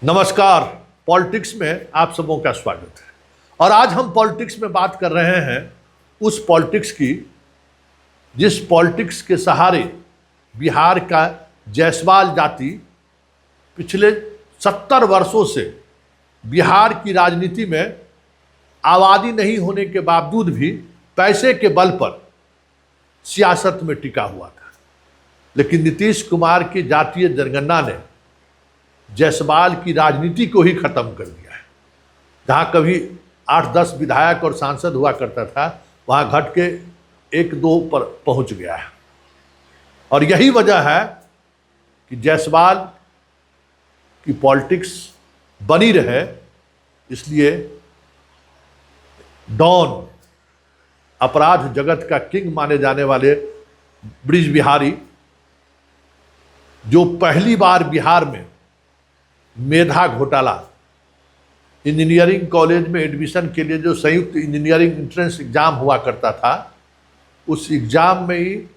नमस्कार। पॉलिटिक्स में आप सबों का स्वागत है। और आज हम पॉलिटिक्स में बात कर रहे हैं उस पॉलिटिक्स की जिस पॉलिटिक्स के सहारे बिहार का जायसवाल जाति पिछले 70 वर्षों से बिहार की राजनीति में आबादी नहीं होने के बावजूद भी पैसे के बल पर सियासत में टिका हुआ था। लेकिन नीतीश कुमार की जातीय जनगणना ने जायसवाल की राजनीति को ही खत्म कर दिया है। जहां कभी 8-10 विधायक और सांसद हुआ करता था, वहां घट के 1-2 पर पहुंच गया है। और यही वजह है कि जायसवाल की पॉलिटिक्स बनी रहे, इसलिए डॉन, अपराध जगत का किंग माने जाने वाले ब्रिज बिहारी, जो पहली बार बिहार में मेधा घोटाला, इंजीनियरिंग कॉलेज में एडमिशन के लिए जो संयुक्त इंजीनियरिंग एंट्रेंस एग्जाम हुआ करता था, उस एग्जाम में ही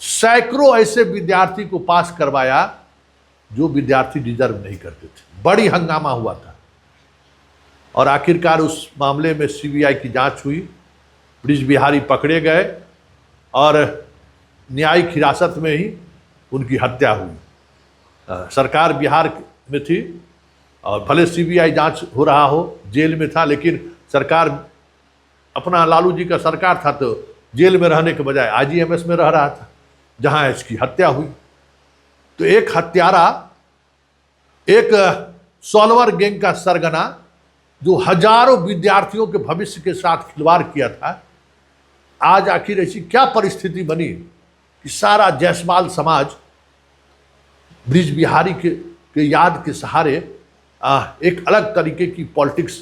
सैकड़ों ऐसे विद्यार्थी को पास करवाया जो विद्यार्थी डिजर्व नहीं करते थे। बड़ी हंगामा हुआ था और आखिरकार उस मामले में सीबीआई की जांच हुई, ब्रिज बिहारी पकड़े गए और न्यायिक हिरासत में ही उनकी हत्या हुई। सरकार बिहार में थी और भले सीबीआई जांच हो रहा हो, जेल में था, लेकिन सरकार, अपना लालू जी का सरकार था तो जेल में रहने के बजाय आईजीएमएस में रह रहा था, जहां इसकी हत्या हुई। तो एक हत्यारा, एक सॉल्वर गैंग का सरगना जो हजारों विद्यार्थियों के भविष्य के साथ खिलवाड़ किया था, आज आखिर ऐसी क्या परिस्थिति बनी कि सारा जायसवाल समाज ब्रिज बिहारी के याद के सहारे एक अलग तरीके की पॉलिटिक्स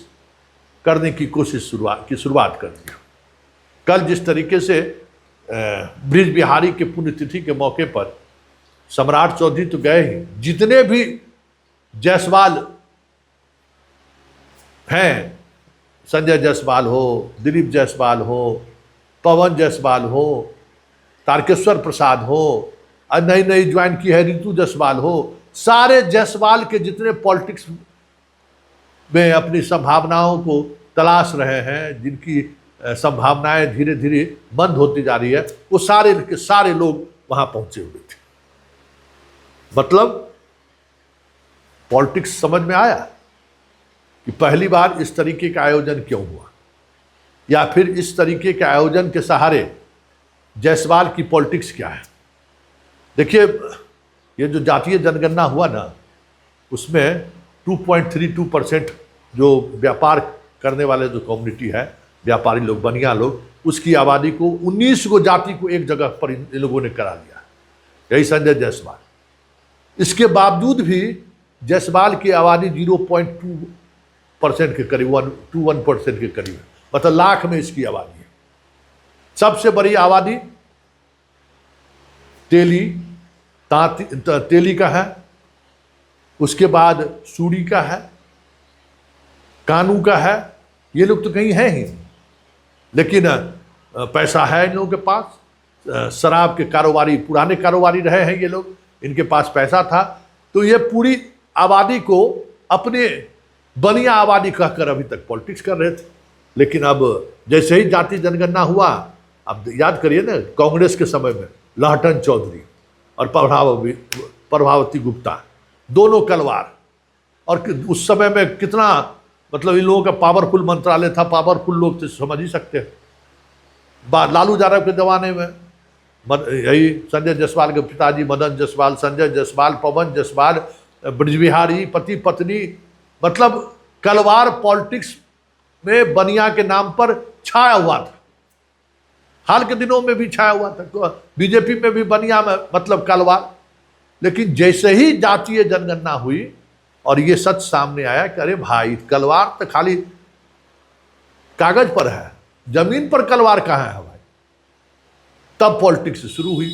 करने की शुरुआत कर दी। कल जिस तरीके से ब्रिज बिहारी के पुण्यतिथि के मौके पर सम्राट चौधरी तो गए ही, जितने भी जायसवाल हैं, संजय जायसवाल हो, दिलीप जायसवाल हो, पवन जायसवाल हो, तारकेश्वर प्रसाद हो, और नई ज्वाइन की है रितु जायसवाल हो, सारे जायसवाल के जितने पॉलिटिक्स में अपनी संभावनाओं को तलाश रहे हैं, जिनकी संभावनाएं धीरे धीरे बंद होती जा रही है, वो सारे के सारे लोग वहां पहुंचे हुए थे। मतलब पॉलिटिक्स समझ में आया कि पहली बार इस तरीके का आयोजन क्यों हुआ, या फिर इस तरीके के आयोजन के सहारे जायसवाल की पॉलिटिक्स क्या है। देखिए, ये जो जातीय जनगणना हुआ ना, उसमें 2.32% जो व्यापार करने वाले जो कम्युनिटी है, व्यापारी लोग, बनिया लोग, उसकी आबादी को 19 को जाति को एक जगह पर इन लोगों ने करा दिया। यही संजय जायसवाल। इसके बावजूद भी जायसवाल की आबादी 0.2% के करीब, 1% के करीब है। मतलब लाख में इसकी आबादी है। सबसे बड़ी आबादी तेली का है, उसके बाद सूरी का है, कानू का है। ये लोग तो कहीं हैं ही, लेकिन पैसा है इन लोगों के पास। शराब के कारोबारी, पुराने कारोबारी रहे हैं ये लोग, इनके पास पैसा था, तो ये पूरी आबादी को अपने बनिया आबादी कहकर अभी तक पॉलिटिक्स कर रहे थे। लेकिन अब जैसे ही जाति जनगणना हुआ, अब याद करिए ना, कांग्रेस के समय में लालटेन चौधरी और प्रभावती गुप्ता, दोनों कलवार, और उस समय में कितना, मतलब इन लोगों का पावरफुल मंत्रालय था, पावरफुल लोग थे, समझ ही सकते हैं। लालू यादव के जमाने में यही संजय जायसवाल के पिताजी मदन जायसवाल, संजय जायसवाल, पवन जायसवाल, ब्रिज बिहारी, पति पत्नी, मतलब कलवार पॉलिटिक्स में बनिया के नाम पर छाया हुआ था। हाल के दिनों में भी छाया हुआ था, बीजेपी में भी बनिया में, मतलब कलवार। लेकिन जैसे ही जातीय जनगणना हुई और ये सच सामने आया कि अरे भाई, कलवार तो खाली कागज पर है, जमीन पर कलवार कहाँ है भाई, तब पॉलिटिक्स शुरू हुई।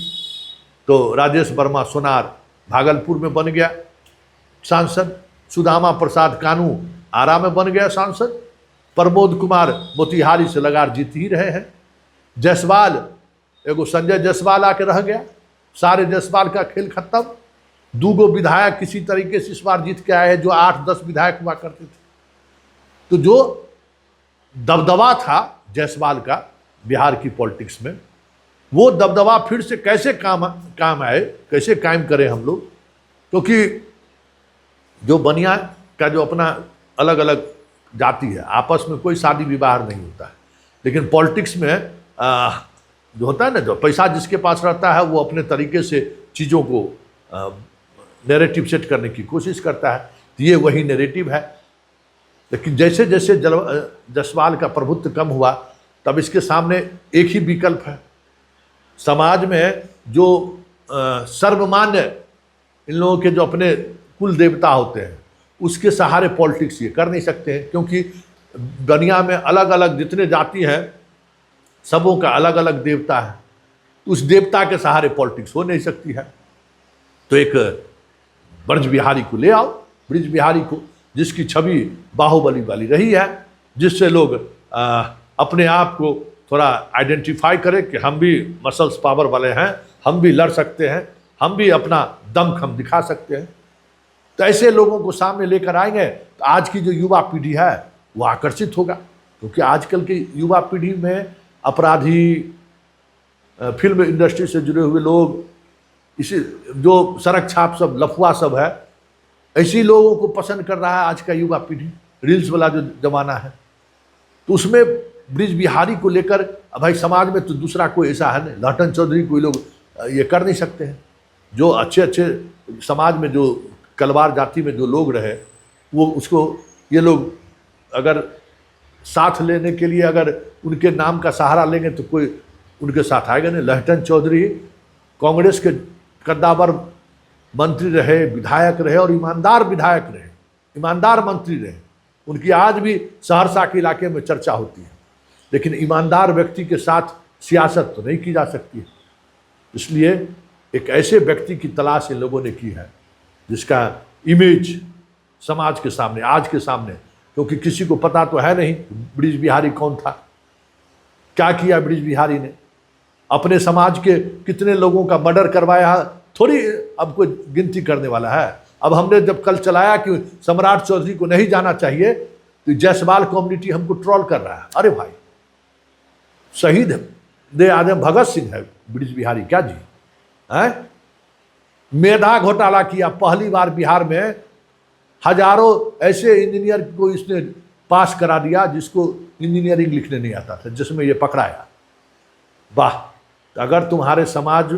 तो राजेश वर्मा सोनार भागलपुर में बन गया सांसद, सुदामा प्रसाद कानू आरा में बन गया सांसद, प्रमोद कुमार मोतिहारी से लगातार जीत ही रहे हैं। जायसवाल, एगो संजय जायसवाल आके रह गया, सारे जायसवाल का खेल खत्म। 2 विधायक किसी तरीके से इस बार जीत के आए हैं, जो 8-10 विधायक हुआ करते थे। तो जो दबदबा था जायसवाल का बिहार की पॉलिटिक्स में, वो दबदबा फिर से कैसे काम आए, कैसे कायम करें हम लोग। क्योंकि जो बनिया का जो अपना अलग अलग जाति है, आपस में कोई शादी विवाह नहीं होता है, लेकिन पॉलिटिक्स में जो होता है ना, जो पैसा जिसके पास रहता है वो अपने तरीके से चीज़ों को नैरेटिव सेट करने की कोशिश करता है। तो ये वही नैरेटिव है। लेकिन जैसे जैसे जायसवाल का प्रभुत्व कम हुआ, तब इसके सामने एक ही विकल्प है। समाज में जो सर्वमान्य इन लोगों के जो अपने कुल देवता होते हैं, उसके सहारे पॉलिटिक्स ये कर नहीं सकते हैं, क्योंकि दुनिया में अलग अलग जितने जाति हैं सबों का अलग अलग देवता है। उस देवता के सहारे पॉलिटिक्स हो नहीं सकती है। तो एक ब्रज बिहारी को ले आओ, ब्रज बिहारी को, जिसकी छवि बाहुबली वाली रही है, जिससे लोग अपने आप को थोड़ा आइडेंटिफाई करें कि हम भी मसल्स पावर वाले हैं, हम भी लड़ सकते हैं, हम भी अपना दमखम दिखा सकते हैं। तो ऐसे लोगों को सामने लेकर आएंगे तो आज की जो युवा पीढ़ी है वो आकर्षित होगा। क्योंकि आजकल की युवा पीढ़ी में अपराधी, फिल्म इंडस्ट्री से जुड़े हुए लोग, इसी जो सड़क छाप सब लफुआ सब है, ऐसी लोगों को पसंद कर रहा है आज का युवा पीढ़ी। रील्स वाला जो जमाना है, तो उसमें ब्रिज बिहारी को लेकर भाई समाज में तो दूसरा कोई ऐसा है नहीं। लहटन चौधरी कोई लोग ये कर नहीं सकते हैं। जो अच्छे अच्छे समाज में जो कलवार जाति में जो लोग रहे, वो उसको ये लोग अगर साथ लेने के लिए अगर उनके नाम का सहारा लेंगे तो कोई उनके साथ आएगा नहीं। लहटन चौधरी कांग्रेस के कद्दावर मंत्री रहे, विधायक रहे, और ईमानदार विधायक रहे, ईमानदार मंत्री रहे। उनकी आज भी सहरसा के इलाके में चर्चा होती है। लेकिन ईमानदार व्यक्ति के साथ सियासत तो नहीं की जा सकती है। इसलिए एक ऐसे व्यक्ति की तलाश इन लोगों ने की है जिसका इमेज समाज के सामने, आज के सामने, क्योंकि किसी को पता तो है नहीं ब्रिज बिहारी कौन था, क्या किया ब्रिज बिहारी ने, अपने समाज के कितने लोगों का मर्डर करवाया, थोड़ी अब कोई गिनती करने वाला है। अब हमने जब कल चलाया कि सम्राट चौधरी को नहीं जाना चाहिए, तो जायसवाल कम्युनिटी हमको ट्रोल कर रहा है। अरे भाई, शहीद दे आजम भगत सिंह है ब्रिज बिहारी क्या जी है? मेधा घोटाला किया पहली बार बिहार में, हजारों ऐसे इंजीनियर को इसने पास करा दिया जिसको इंजीनियरिंग लिखने नहीं आता था, जिसमें ये पकड़ाया। वाह, अगर तुम्हारे समाज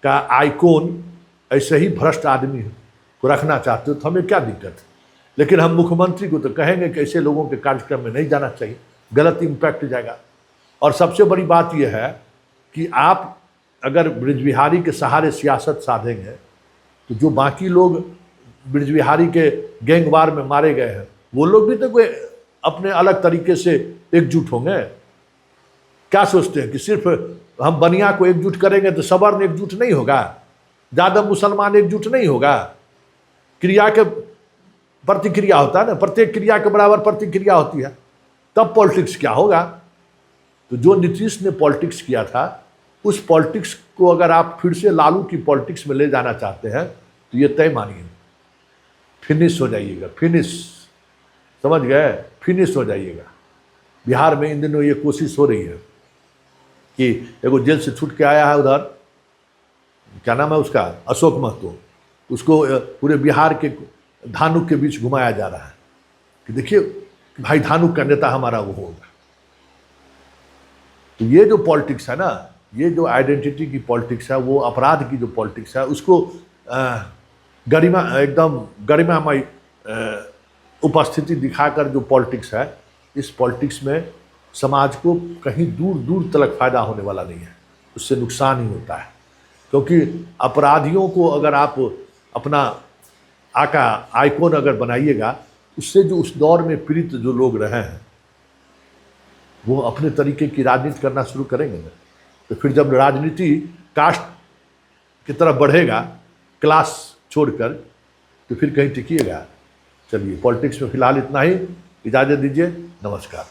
का आइकॉन ऐसे ही भ्रष्ट आदमी को रखना चाहते हो तो हमें क्या दिक्कत है। लेकिन हम मुख्यमंत्री को तो कहेंगे कि ऐसे लोगों के कार्यक्रम में नहीं जाना चाहिए, गलत इम्पैक्ट जाएगा। और सबसे बड़ी बात यह है कि आप अगर ब्रिज बिहारी के सहारे सियासत साधेंगे तो जो बाकी लोग ब्रिज बिहारी के गैंगवार में मारे गए हैं, वो लोग भी तो कोई अपने अलग तरीके से एकजुट होंगे। क्या सोचते हैं कि सिर्फ हम बनिया को एकजुट करेंगे तो सवर्ण एकजुट नहीं होगा, ज़्यादा मुसलमान एकजुट नहीं होगा? क्रिया के प्रतिक्रिया होता है ना, प्रत्येक क्रिया के बराबर प्रतिक्रिया होती है, तब पॉलिटिक्स क्या होगा। तो जो नीतीश ने पॉलिटिक्स किया था, उस पॉलिटिक्स को अगर आप फिर से लालू की पॉलिटिक्स में ले जाना चाहते हैं तो ये तय मानिए, फिनिश हो जाइएगा, फिनिश, समझ गए, फिनिश हो जाइएगा। बिहार में इन दिनों ये कोशिश हो रही है कि एगो जेल से छूट के आया है उधर, क्या नाम है उसका, अशोक महतो, उसको पूरे बिहार के धानुक के बीच घुमाया जा रहा है कि देखिए भाई धानुक का नेता हमारा वो होगा। तो ये जो पॉलिटिक्स है ना, ये जो आइडेंटिटी की पॉलिटिक्स है, वो अपराध की जो पॉलिटिक्स है, उसको गरिमा, एकदम गरिमामय उपस्थिति दिखाकर जो पॉलिटिक्स है, इस पॉलिटिक्स में समाज को कहीं दूर दूर तक फायदा होने वाला नहीं है, उससे नुकसान ही होता है। क्योंकि अपराधियों को अगर आप अपना आइकॉन अगर बनाइएगा, उससे जो उस दौर में पीड़ित जो लोग रहे हैं वो अपने तरीके की राजनीति करना शुरू करेंगे ना। तो फिर जब राजनीति कास्ट की तरफ बढ़ेगा, क्लास छोड़कर, तो फिर कहीं टिकिएगा। चलिए, पॉलिटिक्स में फिलहाल इतना ही, इजाज़त दीजिए, नमस्कार।